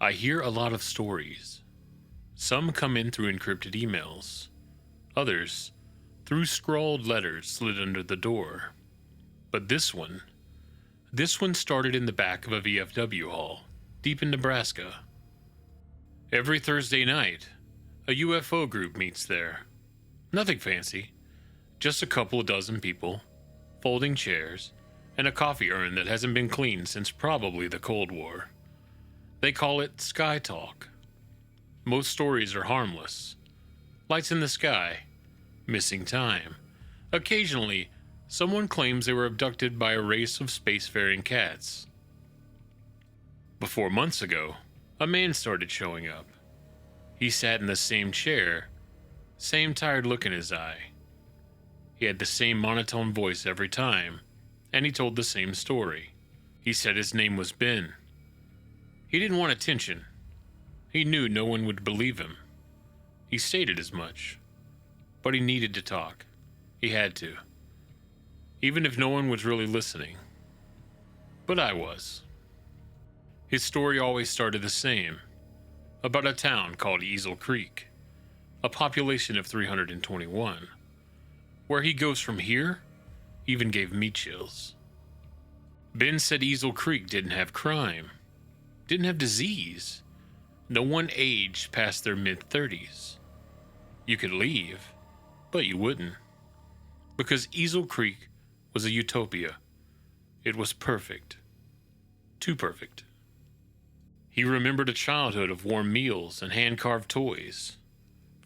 I hear a lot of stories. Some come in through encrypted emails, others through scrawled letters slid under the door. But this one started in the back of a VFW hall, deep in Nebraska. Every Thursday night, a UFO group meets there. Nothing fancy, just a couple of dozen people, folding chairs, and a coffee urn that hasn't been cleaned since probably the Cold War. They call it Sky Talk. Most stories are harmless. Lights in the sky, missing time. Occasionally, someone claims they were abducted by a race of spacefaring cats. But 4 months ago, a man started showing up. He sat in the same chair, same tired look in his eye. He had the same monotone voice every time, and he told the same story. He said his name was Ben. He didn't want attention. He knew no one would believe him. He stated as much. But he needed to talk. He had to. Even if no one was really listening. But I was. His story always started the same. About a town called Easel Creek. A population of 321. Where he goes from here even gave me chills. Ben said Easel Creek didn't have crime. Didn't have disease. No one aged past their mid-30s. You could leave, but you wouldn't. Because Easel Creek was a utopia. It was perfect. Too perfect. He remembered a childhood of warm meals and hand-carved toys,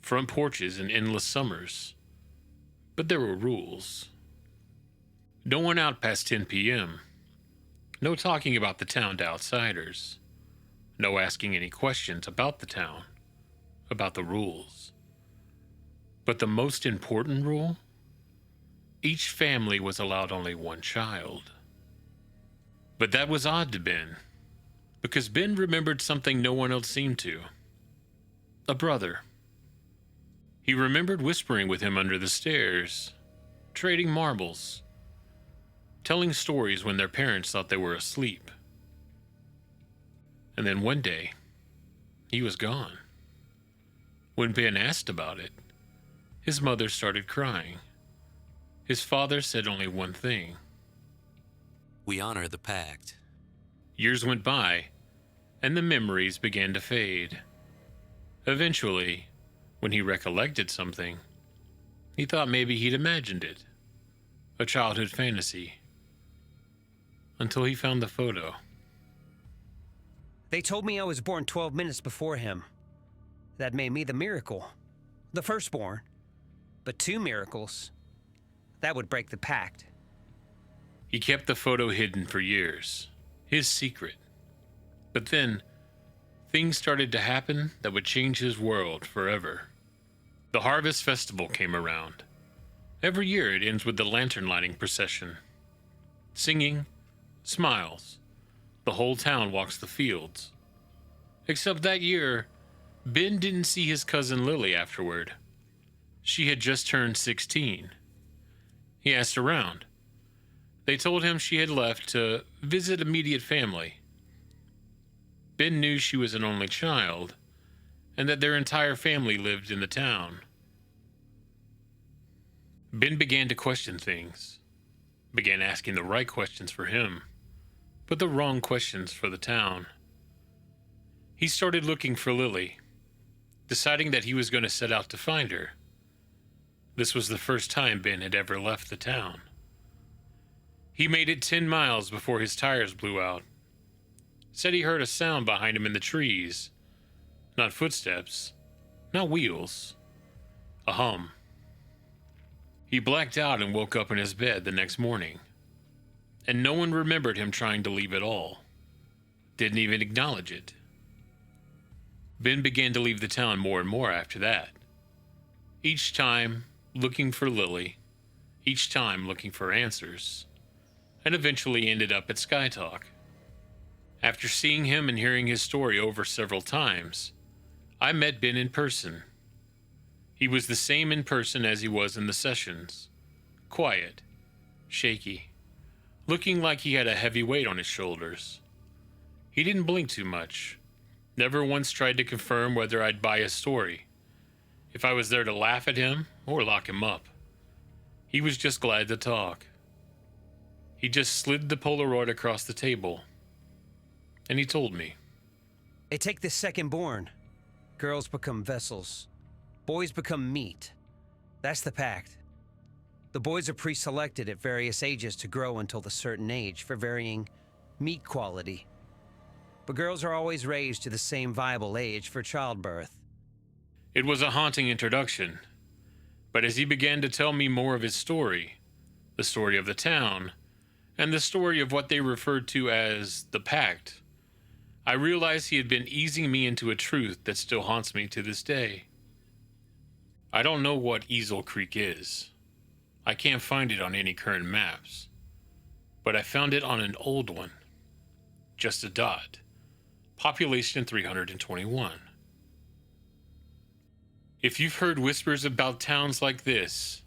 front porches and endless summers. But there were rules. No one out past 10 p.m. No talking about the town to outsiders. No asking any questions about the town, about the rules. But the most important rule? Each family was allowed only one child. But that was odd to Ben, because Ben remembered something no one else seemed to. A brother. He remembered whispering with him under the stairs, trading marbles, telling stories when their parents thought they were asleep. And then one day, he was gone. When Ben asked about it, his mother started crying. His father said only one thing. We honor the Pact. Years went by, and the memories began to fade. Eventually, when he recollected something, he thought maybe he'd imagined it. A childhood fantasy. Until he found the photo. They told me I was born 12 minutes before him. That made me the miracle. The firstborn. But 2 miracles. That would break the pact. He kept the photo hidden for years. His secret. But then, things started to happen that would change his world forever. The Harvest Festival came around. Every year it ends with the lantern lighting procession. Singing, smiles. The whole town walks the fields. Except that year, Ben didn't see his cousin Lily afterward. She had just turned 16. He asked around. They told him she had left to visit immediate family. Ben knew she was an only child, and that their entire family lived in the town. Ben began to question things, began asking the right questions for him, but the wrong questions for the town. He started looking for Lily, deciding that he was going to set out to find her. This was the first time Ben had ever left the town. He made it 10 miles before his tires blew out. Said he heard a sound behind him in the trees. Not footsteps, not wheels, a hum. He blacked out and woke up in his bed the next morning. And no one remembered him trying to leave at all. Didn't even acknowledge it. Ben began to leave the town more and more after that. Each time looking for Lily. Each time looking for answers. And eventually ended up at Sky Talk. After seeing him and hearing his story over several times, I met Ben in person. He was the same in person as he was in the sessions. Quiet, shaky, looking like he had a heavy weight on his shoulders. He didn't blink too much, Never once tried to confirm whether I'd buy his story, if I was there to laugh at him or lock him up. He was just glad to talk. He just slid the Polaroid across the table, and he told me. They take the second born. Girls become vessels. Boys become meat. That's the pact. The boys are pre-selected at various ages to grow until a certain age for varying meat quality. But girls are always raised to the same viable age for childbirth. It was a haunting introduction, but as he began to tell me more of his story, the story of the town, and the story of what they referred to as the Pact, I realized he had been easing me into a truth that still haunts me to this day. I don't know what Easel Creek is. I can't find it on any current maps, but I found it on an old one. Just a dot. Population 321. If you've heard whispers about towns like this,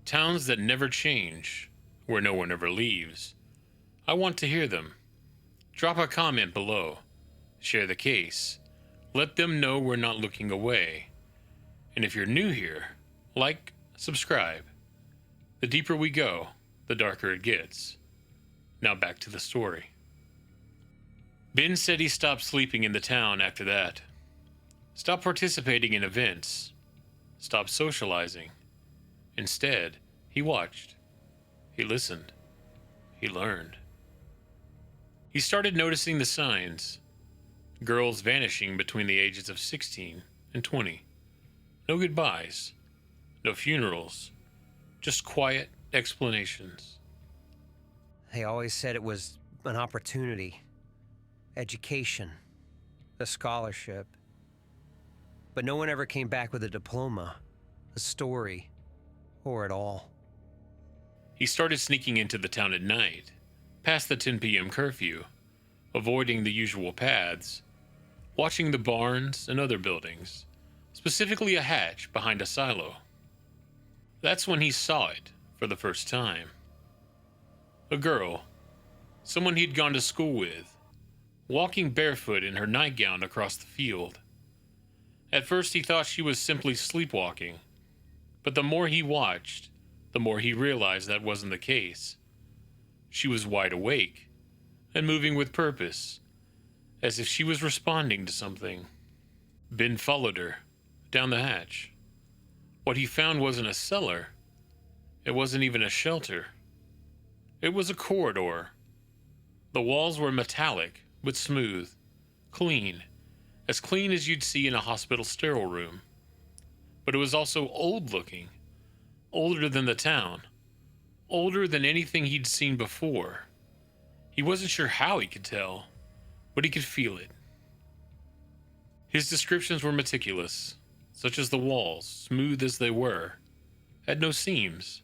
towns that never change, where no one ever leaves, I want to hear them. Drop a comment below. Share the case. Let them know we're not looking away. And if you're new here, like, subscribe. The deeper we go, the darker it gets. Now back to the story. Ben said he stopped sleeping in the town after that. Stopped participating in events. Stopped socializing. Instead, he watched. He listened. He learned. He started noticing the signs. Girls vanishing between the ages of 16 and 20. No goodbyes. No funerals. Just quiet explanations. They always said it was an opportunity. Education. A scholarship. But no one ever came back with a diploma, a story, or at all. He started sneaking into the town at night, past the 10 p.m. curfew, avoiding the usual paths, watching the barns and other buildings, specifically a hatch behind a silo. That's when he saw it for the first time. A girl, someone he'd gone to school with, walking barefoot in her nightgown across the field. At first he thought she was simply sleepwalking, but the more he watched, the more he realized that wasn't the case. She was wide awake and moving with purpose, as if she was responding to something. Ben followed her down the hatch. What he found wasn't a cellar. It wasn't even a shelter. It was a corridor. The walls were metallic, but smooth, clean, as clean as you'd see in a hospital sterile room. But it was also old-looking, older than the town, older than anything he'd seen before. He wasn't sure how he could tell, but he could feel it. His descriptions were meticulous, such as the walls, smooth as they were, had no seams,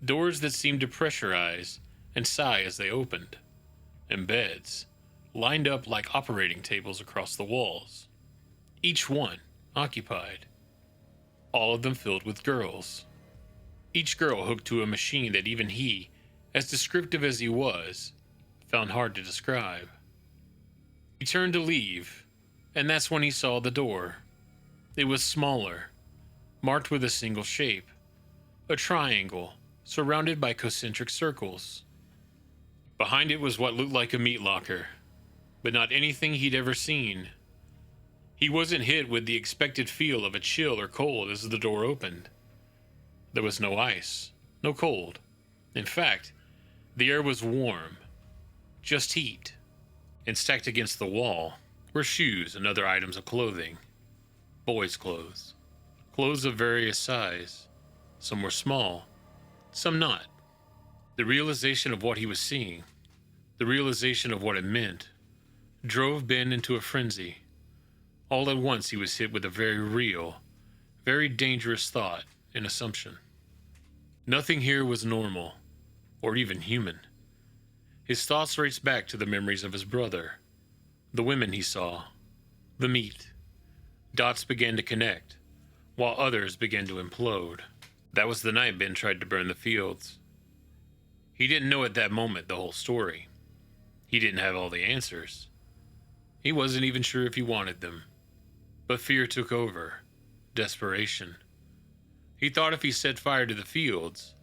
doors that seemed to pressurize and sigh as they opened, and beds lined up like operating tables across the walls, each one occupied, all of them filled with girls. Each girl hooked to a machine that even he, as descriptive as he was, found hard to describe. He turned to leave, and that's when he saw the door. It was smaller, marked with a single shape, a triangle surrounded by concentric circles. Behind it was what looked like a meat locker, but not anything he'd ever seen. He wasn't hit with the expected feel of a chill or cold as the door opened. There was no ice, no cold. In fact, the air was warm, just heat. And stacked against the wall were shoes and other items of clothing. Boys' clothes. Clothes of various size. Some were small, some not. The realization of what he was seeing, the realization of what it meant, drove Ben into a frenzy. All at once he was hit with a very real, very dangerous thought and assumption. Nothing here was normal, or even human. His thoughts raced back to the memories of his brother, the women he saw, the meat. Dots began to connect, while others began to implode. That was the night Ben tried to burn the fields. He didn't know at that moment the whole story. He didn't have all the answers. He wasn't even sure if he wanted them. But fear took over. Desperation. He thought if he set fire to the fields,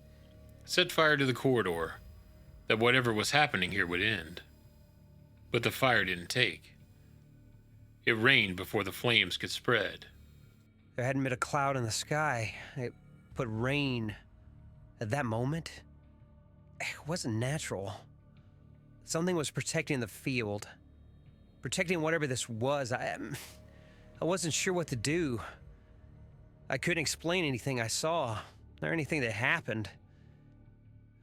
set fire to the corridor, that whatever was happening here would end. But the fire didn't take. It rained before the flames could spread. There hadn't been a cloud in the sky. It put rain at that moment. It wasn't natural. Something was protecting the field. Protecting whatever this was. I wasn't sure what to do. I couldn't explain anything I saw, or anything that happened.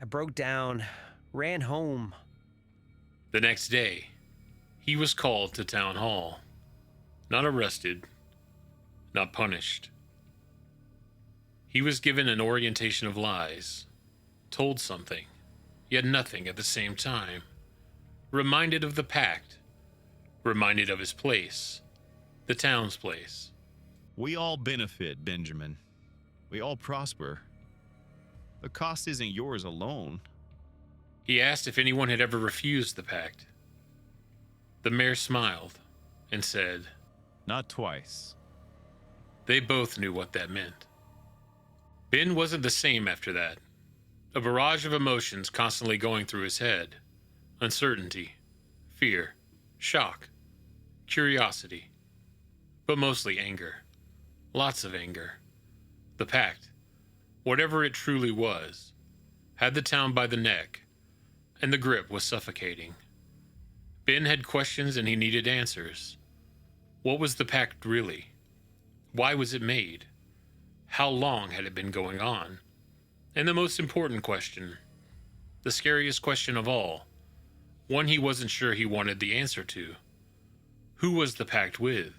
I broke down, ran home. The next day, he was called to town hall. Not arrested, not punished. He was given an orientation of lies, told something, yet nothing at the same time. Reminded of the Pact, reminded of his place, the town's place. We all benefit, Benjamin. We all prosper. The cost isn't yours alone. He asked if anyone had ever refused the Pact. The mayor smiled and said, Not twice. They both knew what that meant. Ben wasn't the same after that. A barrage of emotions constantly going through his head. Uncertainty, fear, shock, curiosity, but mostly anger. Lots of anger. The Pact, whatever it truly was, had the town by the neck, and the grip was suffocating. Ben had questions and he needed answers. What was the Pact really? Why was it made? How long had it been going on? And the most important question, the scariest question of all, one he wasn't sure he wanted the answer to. Who was the Pact with?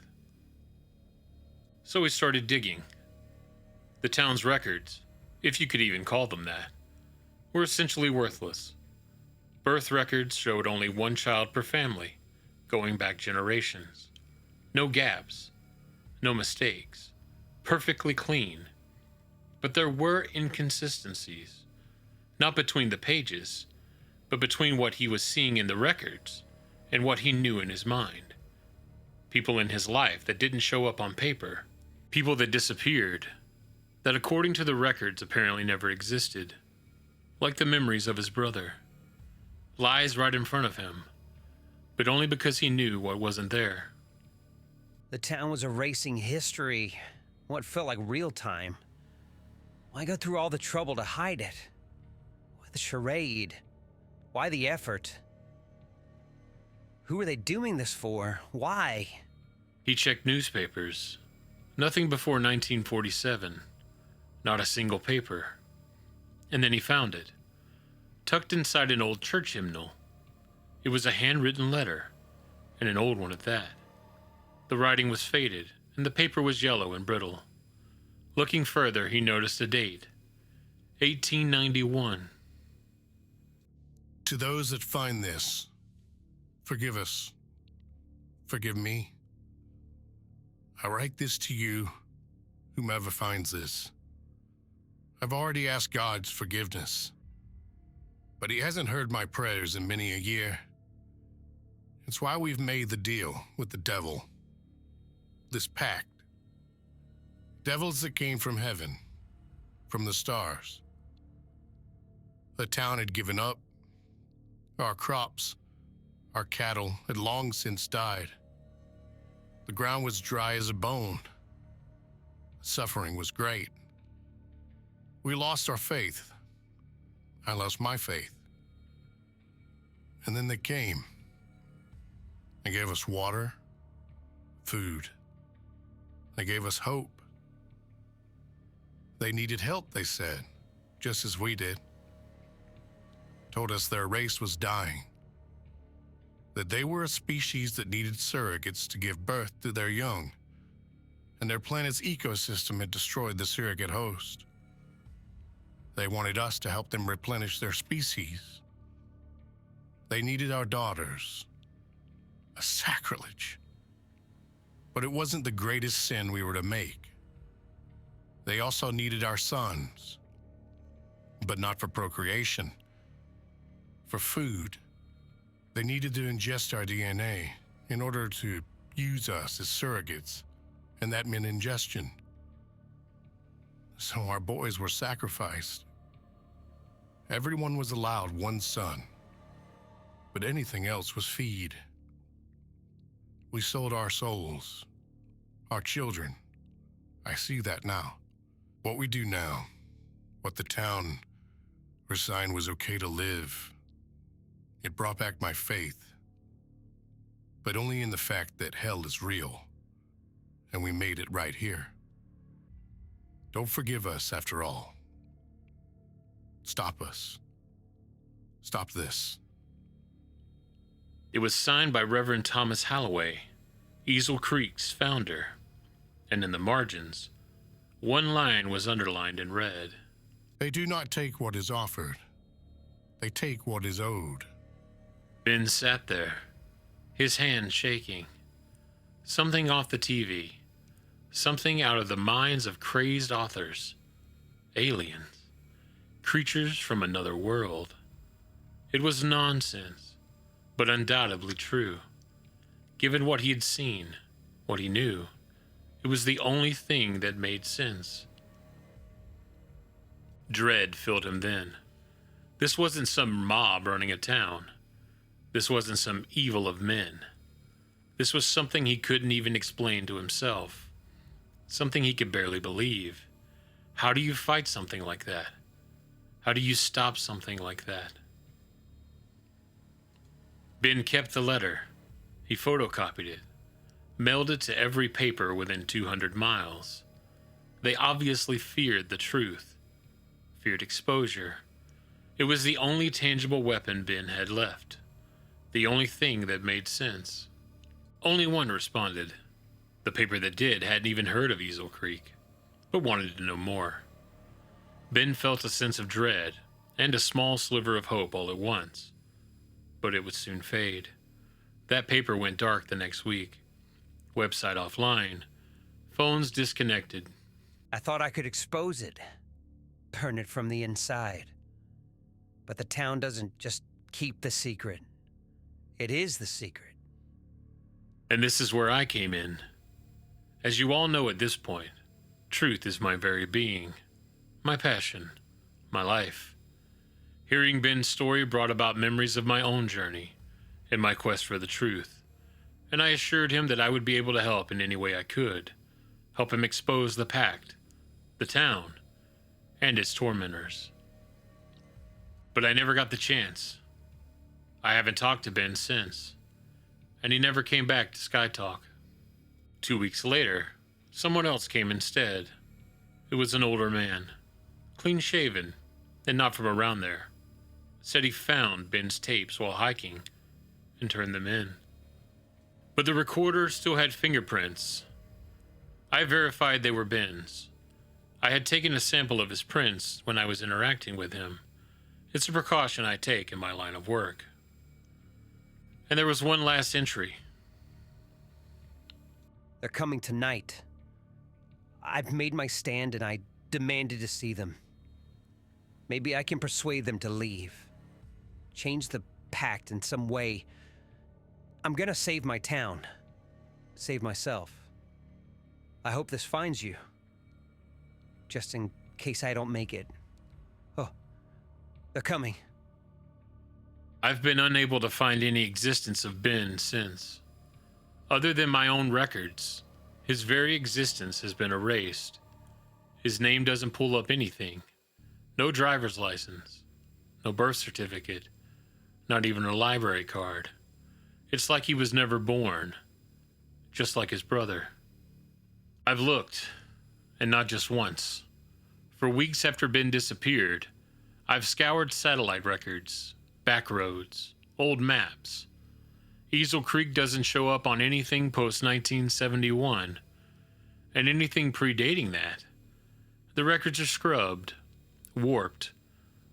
So he started digging. The town's records, if you could even call them that, were essentially worthless. Birth records showed only one child per family, going back generations. No gaps, no mistakes, perfectly clean. But there were inconsistencies, not between the pages, but between what he was seeing in the records and what he knew in his mind. People in his life that didn't show up on paper. People that disappeared, that according to the records apparently never existed. Like the memories of his brother. Lies right in front of him, but only because he knew what wasn't there. The town was erasing history, what felt like real time. Why go through all the trouble to hide it? Why the charade? Why the effort? Who are they doing this for? Why? He checked newspapers. Nothing before 1947. Not a single paper. And then he found it, tucked inside an old church hymnal. It was a handwritten letter, and an old one at that. The writing was faded, and the paper was yellow and brittle. Looking further, he noticed a date, 1891. To those that find this, forgive us. Forgive me. I write this to you, whomever finds this. I've already asked God's forgiveness, but he hasn't heard my prayers in many a year. It's why we've made the deal with the devil. This pact. Devils that came from heaven, from the stars. The town had given up. Our crops, our cattle had long since died. The ground was dry as a bone. Suffering was great. We lost our faith. I lost my faith. And then they came. They gave us water, food. They gave us hope. They needed help, they said, just as we did. Told us their race was dying. That they were a species that needed surrogates to give birth to their young. And their planet's ecosystem had destroyed the surrogate host. They wanted us to help them replenish their species. They needed our daughters. A sacrilege. But it wasn't the greatest sin we were to make. They also needed our sons. But not for procreation. For food. They needed to ingest our DNA in order to use us as surrogates, and that meant ingestion. So our boys were sacrificed. Everyone was allowed one son, but anything else was feed. We sold our souls, our children. I see that now. What we do now, what the town resigned was okay to live, it brought back my faith, but only in the fact that hell is real, and we made it right here. Don't forgive us after all. Stop us. Stop this. It was signed by Reverend Thomas Halloway, Easel Creek's founder, and in the margins, one line was underlined in red. They do not take what is offered. They take what is owed. Ben sat there, his hand shaking. Something off the TV, something out of the minds of crazed authors. Aliens, creatures from another world. It was nonsense, but undoubtedly true. Given what he had seen, what he knew, it was the only thing that made sense. Dread filled him then. This wasn't some mob running a town. This wasn't some evil of men. This was something he couldn't even explain to himself. Something he could barely believe. How do you fight something like that? How do you stop something like that? Ben kept the letter. He photocopied it, mailed it to every paper within 200 miles. They obviously feared the truth, feared exposure. It was the only tangible weapon Ben had left, the only thing that made sense. Only one responded. The paper that did hadn't even heard of Easel Creek, but wanted to know more. Ben felt a sense of dread and a small sliver of hope all at once, but it would soon fade. That paper went dark the next week. Website offline. Phones disconnected. I thought I could expose it, burn it from the inside. But the town doesn't just keep the secret. It is the secret. And this is where I came in. As you all know at this point, truth is my very being, my passion, my life. Hearing Ben's story brought about memories of my own journey and my quest for the truth, and I assured him that I would be able to help in any way I could, help him expose the Pact, the town, and its tormentors. But I never got the chance. I haven't talked to Ben since, and he never came back to Sky Talk. 2 weeks later, someone else came instead. It was an older man, clean-shaven, and not from around there. Said he found Ben's tapes while hiking and turned them in. But the recorder still had fingerprints. I verified they were Ben's. I had taken a sample of his prints when I was interacting with him. It's a precaution I take in my line of work. And there was one last entry. They're coming tonight. I've made my stand and I demanded to see them. Maybe I can persuade them to leave. Change the Pact in some way. I'm gonna save my town. Save myself. I hope this finds you. Just in case I don't make it. Oh, they're coming. I've been unable to find any existence of Ben since. Other than my own records, his very existence has been erased. His name doesn't pull up anything. No driver's license. No birth certificate. Not even a library card. It's like he was never born. Just like his brother. I've looked, and not just once. For weeks after Ben disappeared, I've scoured satellite records, back roads, old maps. Easel Creek doesn't show up on anything post-1971, and anything predating that. The records are scrubbed, warped,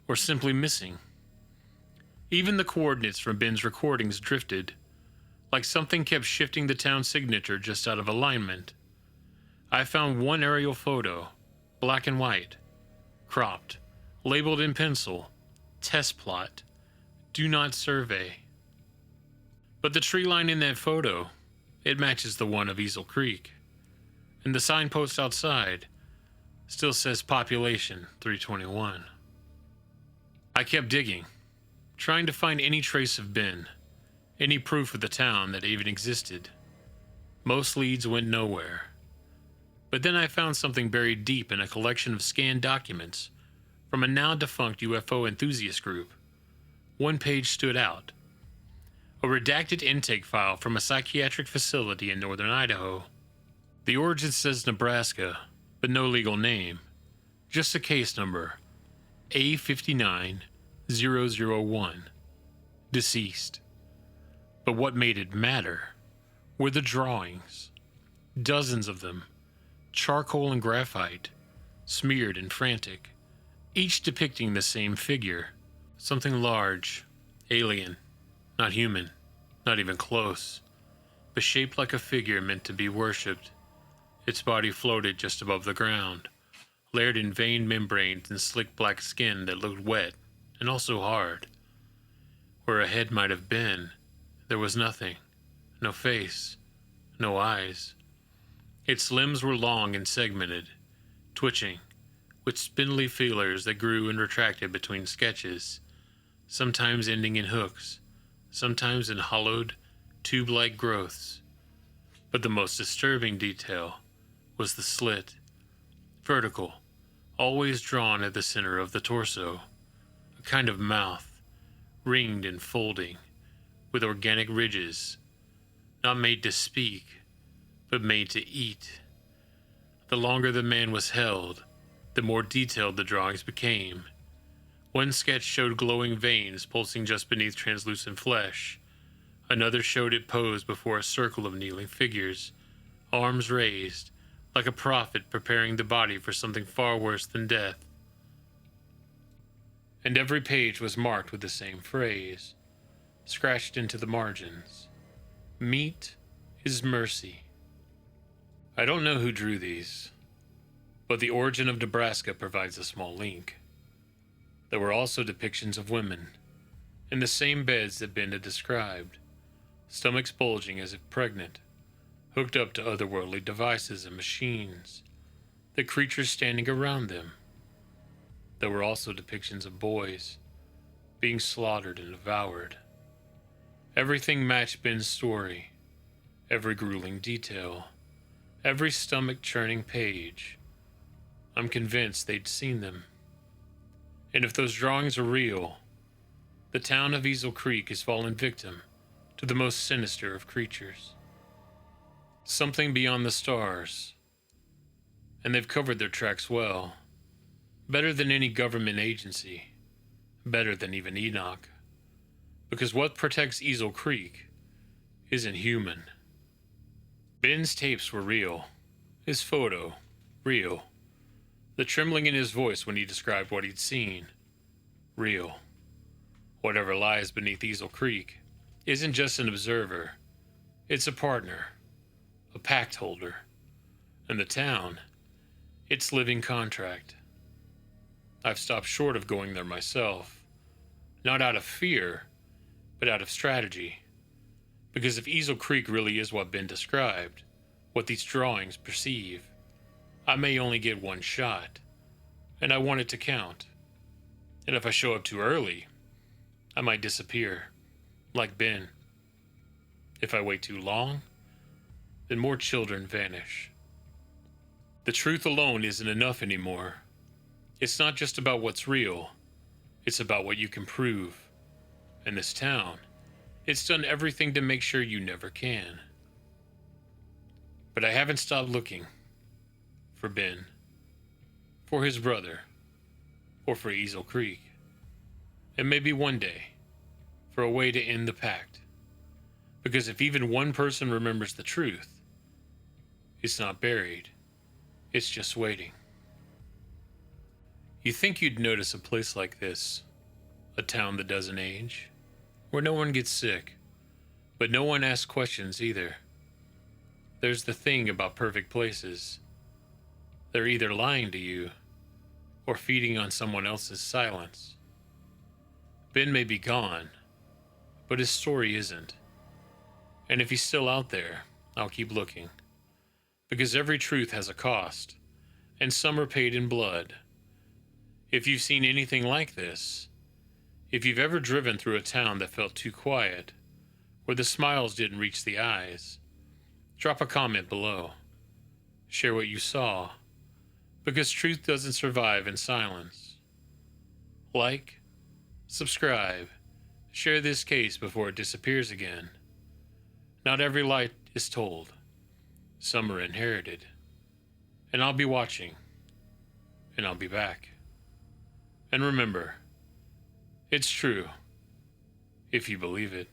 or simply missing. Even the coordinates from Ben's recordings drifted, like something kept shifting the town signature just out of alignment. I found one aerial photo, black and white, cropped, labeled in pencil, test plot, do not survey. But the tree line in that photo, it matches the one of Easel Creek. And the signpost outside still says population 321. I kept digging, trying to find any trace of Ben, any proof of the town that even existed. Most leads went nowhere. But then I found something buried deep in a collection of scanned documents from a now defunct UFO enthusiast group. One page stood out. A redacted intake file from a psychiatric facility in northern Idaho. The origin says Nebraska, but no legal name. Just a case number, A59001. Deceased. But what made it matter were the drawings. Dozens of them. Charcoal and graphite. Smeared and frantic. Each depicting the same figure. Something large. Alien. Not human. Not even close. But shaped like a figure meant to be worshipped. Its body floated just above the ground, layered in veined membranes and slick black skin that looked wet and also hard. Where a head might have been, there was nothing. No face. No eyes. Its limbs were long and segmented, twitching, with spindly feelers that grew and retracted between sketches, sometimes ending in hooks, sometimes in hollowed, tube-like growths. But the most disturbing detail was the slit, vertical, always drawn at the center of the torso, a kind of mouth, ringed and folding, with organic ridges, not made to speak, but made to eat. The longer the man was held, the more detailed the drawings became. One sketch showed glowing veins pulsing just beneath translucent flesh. Another showed it posed before a circle of kneeling figures, arms raised, like a prophet preparing the body for something far worse than death. And every page was marked with the same phrase, scratched into the margins. Meat is mercy. I don't know who drew these, but the origin of Nebraska provides a small link. There were also depictions of women, in the same beds that Ben had described, stomachs bulging as if pregnant, hooked up to otherworldly devices and machines, the creatures standing around them. There were also depictions of boys being slaughtered and devoured. Everything matched Ben's story, every grueling detail, every stomach-churning page. I'm convinced they'd seen them. And if those drawings are real, the town of Easel Creek has fallen victim to the most sinister of creatures. Something beyond the stars. And they've covered their tracks well. Better than any government agency. Better than even Enoch. Because what protects Easel Creek isn't human. Ben's tapes were real. His photo, real. The trembling in his voice when he described what he'd seen, real. Whatever lies beneath Easel Creek isn't just an observer. It's a partner. A pact holder, and the town, its living contract. I've stopped short of going there myself, not out of fear, but out of strategy, because if Easel Creek really is what Ben described, what these drawings perceive, I may only get one shot, and I want it to count. And if I show up too early, I might disappear, like Ben. If I wait too long, then more children vanish. The truth alone isn't enough anymore. It's not just about what's real. It's about what you can prove. And this town, it's done everything to make sure you never can. But I haven't stopped looking. For Ben. For his brother. Or for Easel Creek. And maybe one day, for a way to end the pact. Because if even one person remembers the truth, it's not buried. It's just waiting. You think you'd notice a place like this, a town that doesn't age, where no one gets sick, but no one asks questions either. There's the thing about perfect places. They're either lying to you, or feeding on someone else's silence. Ben may be gone, but his story isn't. And if he's still out there, I'll keep looking. Because every truth has a cost, and some are paid in blood. If you've seen anything like this, if you've ever driven through a town that felt too quiet, where the smiles didn't reach the eyes, drop a comment below. Share what you saw, because truth doesn't survive in silence. Like, subscribe, share this case before it disappears again. Not every light is told. Some are inherited. And I'll be watching. And I'll be back. And remember, it's true if you believe it.